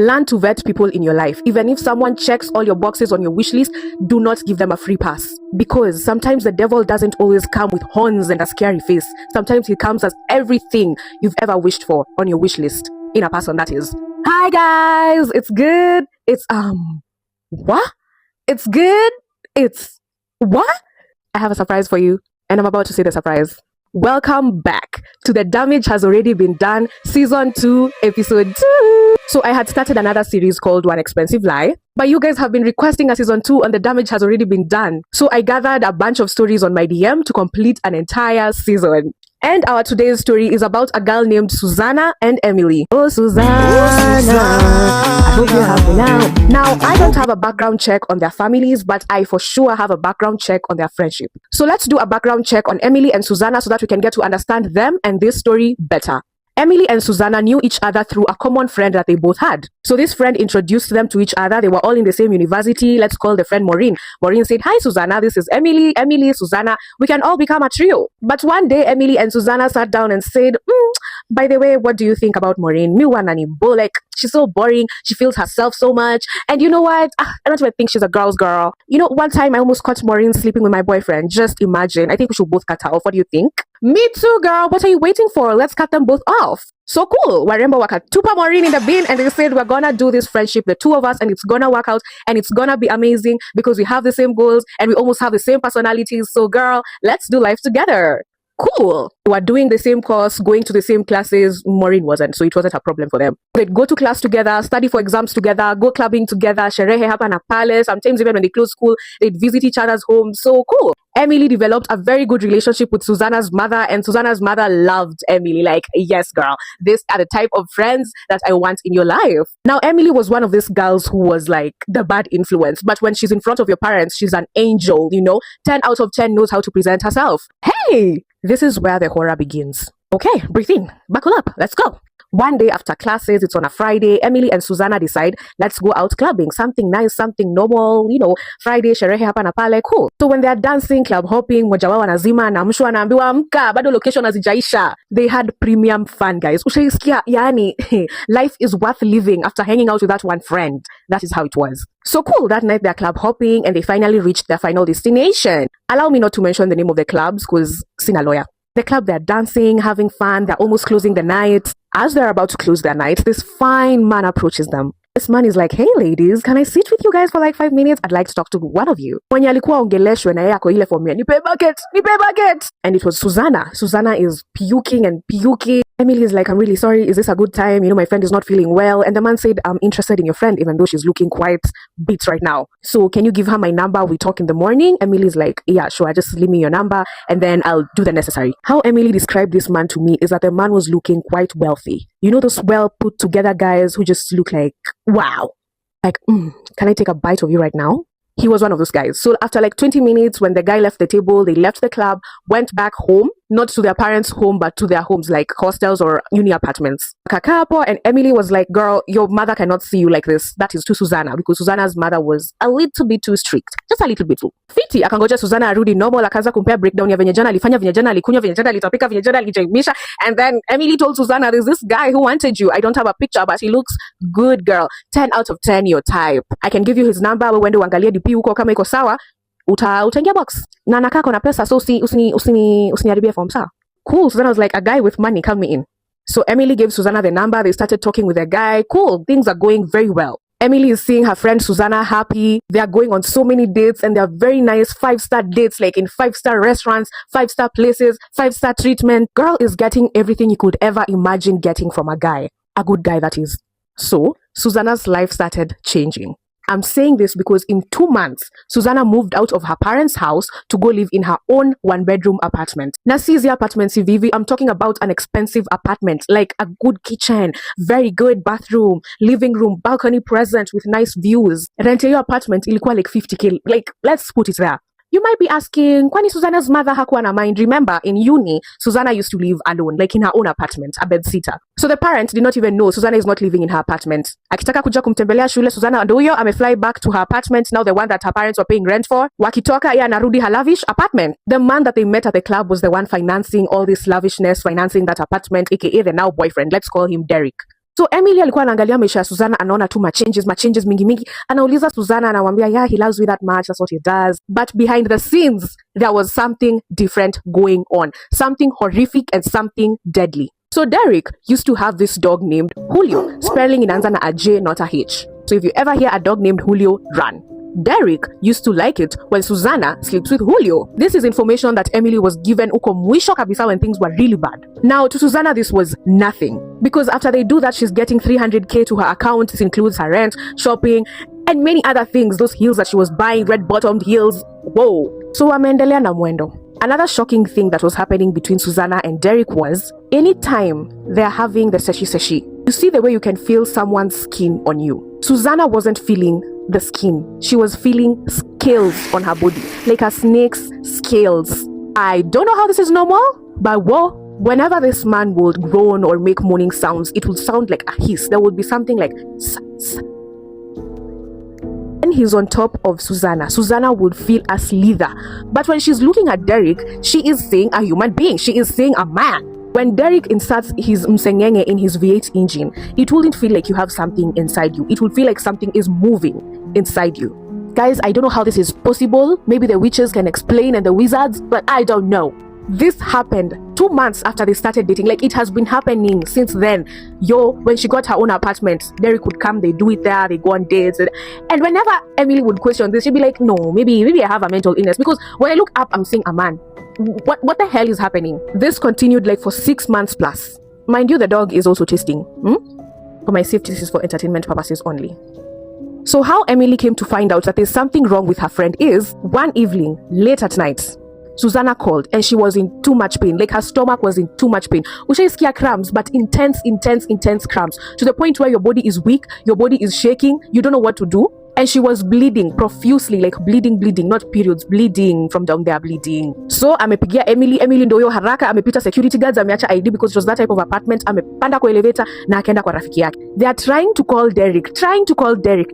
Learn to vet people in your life. Even if someone checks all your boxes on your wish list, do not give them a free pass. Because sometimes the devil doesn't always come with horns and a scary face. Sometimes he comes as everything you've ever wished for on your wish list. In a person, that is. Hi guys, it's good. It's what? It's good. It's what? I have a surprise for you, and I'm about to say the surprise. Welcome back to The Damage Has Already Been Done, Season 2, Episode 2. So I had started another series called One Expensive Lie, but you guys have been requesting a Season 2 and The Damage Has Already Been Done. So I gathered a bunch of stories on my DM to complete an entire season. And our today's story is about a girl named Suzanna and Emily. Oh, Suzanna. I hope you're happy now. Now, I don't have a background check on their families, but I for sure have a background check on their friendship. So let's do a background check on Emily and Suzanna so that we can get to understand them and this story better. Emily and Suzanna knew each other through a common friend that they both had. So this friend introduced them to each other. They were all in the same university. Let's call the friend Maureen. Maureen said, "Hi, Suzanna. This is Emily. Emily, Suzanna. We can all become a trio." But one day, Emily and Suzanna sat down and said, by the way, what do you think about Maureen? Like, she's so boring. She feels herself so much. And you know what? I don't even think she's a girl's girl. You know, one time I almost caught Maureen sleeping with my boyfriend. Just imagine. I think we should both cut her off. What do you think? Me too, girl. What are you waiting for? Let's cut them both off. So cool. Waremba wakatupa Maureen in the bin and they said, we're gonna do this friendship, the two of us, and it's gonna work out and it's gonna be amazing because we have the same goals and we almost have the same personalities. So girl, let's do life together. Cool. We were doing the same course, going to the same classes. Maureen wasn't, so it wasn't a problem for them. They'd go to class together, study for exams together, go clubbing together, sherehe hapa na pale. Sometimes even when they close school, they'd visit each other's homes. So cool. Emily developed a very good relationship with Susanna's mother, and Susanna's mother loved Emily. Like, yes, girl, these are the type of friends that I want in your life. Now, Emily was one of these girls who was like the bad influence, but when she's in front of your parents, she's an angel, 10 out of 10 knows how to present herself. Hey, this is where the horror begins. Okay, breathe in, buckle up, let's go. One day after classes, it's on a Friday, Emily and Susanna decide, let's go out clubbing. Something nice, something normal, Friday, sherehe hapa na pale, cool. So when they're dancing, club hopping, moja wao anazima, na mshu anaambiwa amka, bado location hazijaisha. They had premium fun, guys. Ushaisikia, yani, life is worth living after hanging out with that one friend. That is how it was. So cool, that night they're club hopping and they finally reached their final destination. Allow me not to mention the name of the clubs because sina lawyer. The club, they're dancing, having fun, they're almost closing the night. As they're about to close their night, this fine man approaches them. This man is like, hey ladies, can I sit with you guys for like 5 minutes? I'd like to talk to one of you. Mwenye alikuwa ongeleshwe na yeye ako ile formula, nipe bucket. And it was Suzanna. Suzanna is puking and puking. Emily is like, I'm really sorry. Is this a good time? My friend is not feeling well. And the man said, I'm interested in your friend, even though she's looking quite beat right now. So can you give her my number? We talk in the morning. Emily is like, yeah, sure. Just leave me your number and then I'll do the necessary. How Emily described this man to me is that the man was looking quite wealthy. Those well put together guys who just look like, wow. Like, can I take a bite of you right now? He was one of those guys. So after like 20 minutes, when the guy left the table, they left the club, went back home, not to their parents' home, but to their homes, like hostels or uni apartments. Kakapo and Emily was like, girl, your mother cannot see you like this. That is to Susanna, because Susanna's mother was a little bit too strict. Just a little bit too. Fiti, akangoja Susanna arudi normal, akaanza kumpea breakdown ya venye jana alifanya, venye jana alikunywa, venye jana alitapika, venye jana alijaimisha. And then Emily told Susanna, there's this guy who wanted you. I don't have a picture, but he looks good, girl. 10 out of 10 your type. I can give you his number, uende uangalie DP huko kama iko sawa. Utaingia box. Na nakaa kona pesa, so usiniharibie form sawa. Cool. Susanna was like, a guy with money, come me in. So Emily gave Susanna the number. They started talking with the guy. Cool. Things are going very well. Emily is seeing her friend Susanna happy. They are going on so many dates and they're very nice 5-star dates, like in 5-star restaurants, 5-star places, 5-star treatment. Girl is getting everything you could ever imagine getting from a guy. A good guy, that is. So Susanna's life started changing. I'm saying this because in 2 months, Susanna moved out of her parents' house to go live in her own 1-bedroom apartment. Na sizi apartment CVV, I'm talking about an expensive apartment, like a good kitchen, very good bathroom, living room, balcony present with nice views. Rent your apartment ilikuwa like 50k. Like, let's put it there. You might be asking, kwani Susanna's mother hakuwa na mind? Remember, in uni, Susanna used to live alone, like in her own apartment, a bedsitter. So the parents did not even know Susanna is not living in her apartment. Akitaka kuja kumtembelea shule, Susanna ndo huyo amefly back to her apartment, now the one that her parents were paying rent for. Wakitoka, ya narudi her lavish apartment. The man that they met at the club was the one financing all this lavishness, financing that apartment, aka the now boyfriend. Let's call him Derek. So Emily alikuwa anaangalia maisha ya Suzanna, anaona tu machanges mingi. Anauliza Suzanna, anamwambia yeah, he loves me that much, that's what he does. But behind the scenes, there was something different going on. Something horrific and something deadly. So Derek used to have this dog named Julio. Spelling inaanza na a J, not a H. So if you ever hear a dog named Julio, run. Derek used to like it when Suzanna sleeps with Julio. This is information that Emily was given uko mwisho kabisa when things were really bad. Now to Suzanna this was nothing, because after they do that, she's getting 300k to her account. This includes her rent, shopping, and many other things. Those heels that she was buying, red bottomed heels. Whoa. So wameendelea na mwendo. Another shocking thing that was happening between Suzanna and Derek was, anytime they're having the seshi, you see the way you can feel someone's skin on you. Suzanna wasn't feeling the skin. She was feeling scales on her body, like a snake's scales. I don't know how this is normal, but whoa, whenever this man would groan or make moaning sounds, it would sound like a hiss. There would be something like when he's on top of Suzanna would feel a slither. But when she's looking at Derek, she is seeing a human being. She is seeing a man. When Derek inserts his msengenge in his V8 engine, it wouldn't feel like you have something inside you. It would feel like something is moving inside you. Guys, I don't know how this is possible. Maybe the witches can explain and the wizards, but I don't know. This happened 2 months after they started dating. Like, it has been happening since then. When she got her own apartment, Derek would come, they do it there, they go on dates. And whenever Emily would question this, she'd be like, no, maybe I have a mental illness. Because when I look up, I'm seeing a man. What the hell is happening? This continued like for 6 months plus. Mind you, the dog is also tasting. For my safety, this is for entertainment purposes only. So how Emily came to find out that there's something wrong with her friend is, one evening, late at night, Suzanna called and she was in too much pain. Like, her stomach was in too much pain. Ushaisikia cramps, but intense cramps. To the point where your body is weak, your body is shaking, you don't know what to do. And she was bleeding profusely, like bleeding, not periods, bleeding from down there, bleeding. So amepigia Emily ndo hiyo haraka, amepita security guards, ameacha ID because it was that type of apartment, amepanda kwa elevator na akaenda kwa rafiki yake. They are trying to call Derek.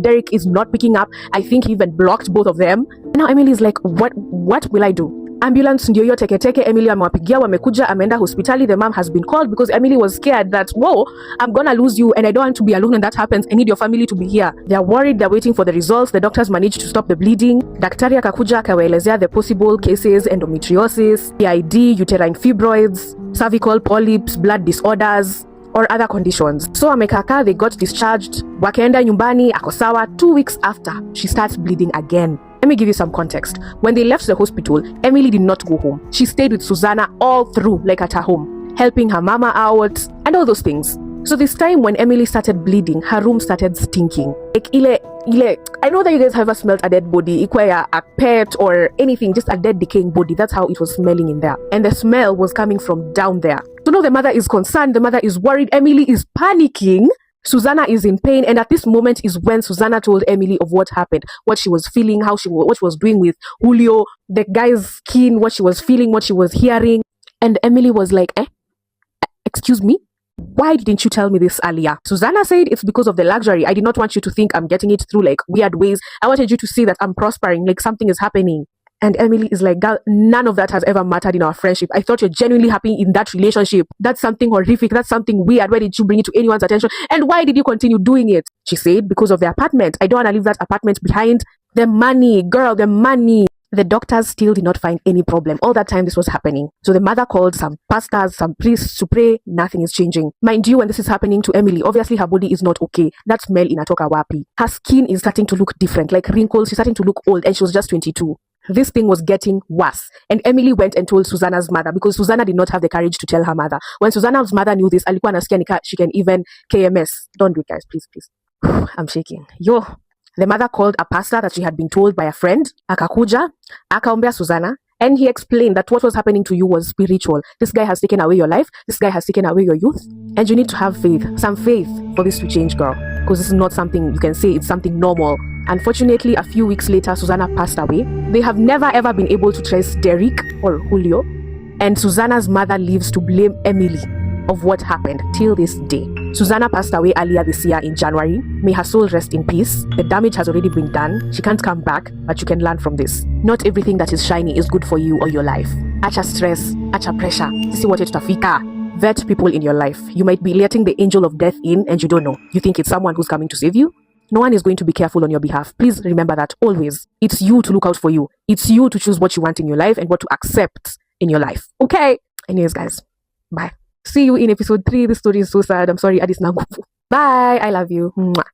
Derek is not picking up. I think he even blocked both of them. Now Emily is like, what will I do? Ambulance ndio hiyo teketeke. Emily amewapigia, wamekuja, ameenda hospitali. The mom has been called because Emily was scared that, whoa, I'm gonna lose you and I don't want to be alone when that happens. I need your family to be here. They're worried, they're waiting for the results. The doctors managed to stop the bleeding. Daktari akakuja akawaelezea the possible cases: endometriosis, PID, uterine fibroids, cervical polyps, blood disorders, or other conditions. So amekaka, they got discharged. Wakaenda nyumbani, ako sawa. 2 weeks after, she starts bleeding again. Let me give you some context. When they left the hospital, Emily did not go home. She stayed with Suzanna all through, like at her home, helping her mama out and all those things. So this time when Emily started bleeding, her room started stinking. Like ile, I know that you guys have ever smelled a dead body, ikwe a pet or anything, just a dead decaying body. That's how it was smelling in there. And the smell was coming from down there. So now the mother is concerned, the mother is worried, Emily is panicking. Suzanna is in pain, and at this moment is when Suzanna told Emily of what happened, what she was feeling, what she was doing with Julio, the guy's skin, what she was feeling, what she was hearing. And Emily was like, excuse me? Why didn't you tell me this earlier? Suzanna said, it's because of the luxury. I did not want you to think I'm getting it through like weird ways. I wanted you to see that I'm prospering, like something is happening. And Emily is like, girl, none of that has ever mattered in our friendship. I thought you're genuinely happy in that relationship. That's something horrific. That's something weird. Why did you bring it to anyone's attention? And why did you continue doing it? She said, because of the apartment. I don't want to leave that apartment behind. The money, girl, the money. The doctors still did not find any problem. All that time this was happening. So the mother called some pastors, some priests to pray. Nothing is changing. Mind you, when this is happening to Emily, obviously her body is not okay. That smell inatoka wapi. Her skin is starting to look different, like wrinkles. She's starting to look old, and she was just 22. This thing was getting worse. And Emily went and told Susanna's mother because Suzanna did not have the courage to tell her mother. When Susanna's mother knew this, alikuwa nasikia nika she can even KMS. Don't do it, guys, please. I'm shaking. The mother called a pastor that she had been told by a friend. Akakuja, akaombea Suzanna, and he explained that what was happening to you was spiritual. This guy has taken away your life. This guy has taken away your youth. And you need to have faith, some faith for this to change, girl. Because this is not something you can say it's something normal. Unfortunately, a few weeks later, Suzanna passed away. They have never ever been able to trace Derek or Julio. And Suzanna's mother lives to blame Emily of what happened till this day. Suzanna passed away earlier this year in January. May her soul rest in peace. The damage has already been done. She can't come back, but you can learn from this. Not everything that is shiny is good for you or your life. Acha stress, acha pressure. Sisi wote tutafika. Vet people in your life. You might be letting the angel of death in and you don't know. You think it's someone who's coming to save you. No one is going to be careful on your behalf. Please remember that always. It's you to look out for you. It's you to choose what you want in your life and what to accept in your life. Okay? Anyways, guys, bye. See you in episode 3. This story is so sad. I'm sorry, Adis Nangufu. Bye. I love you. Mwah.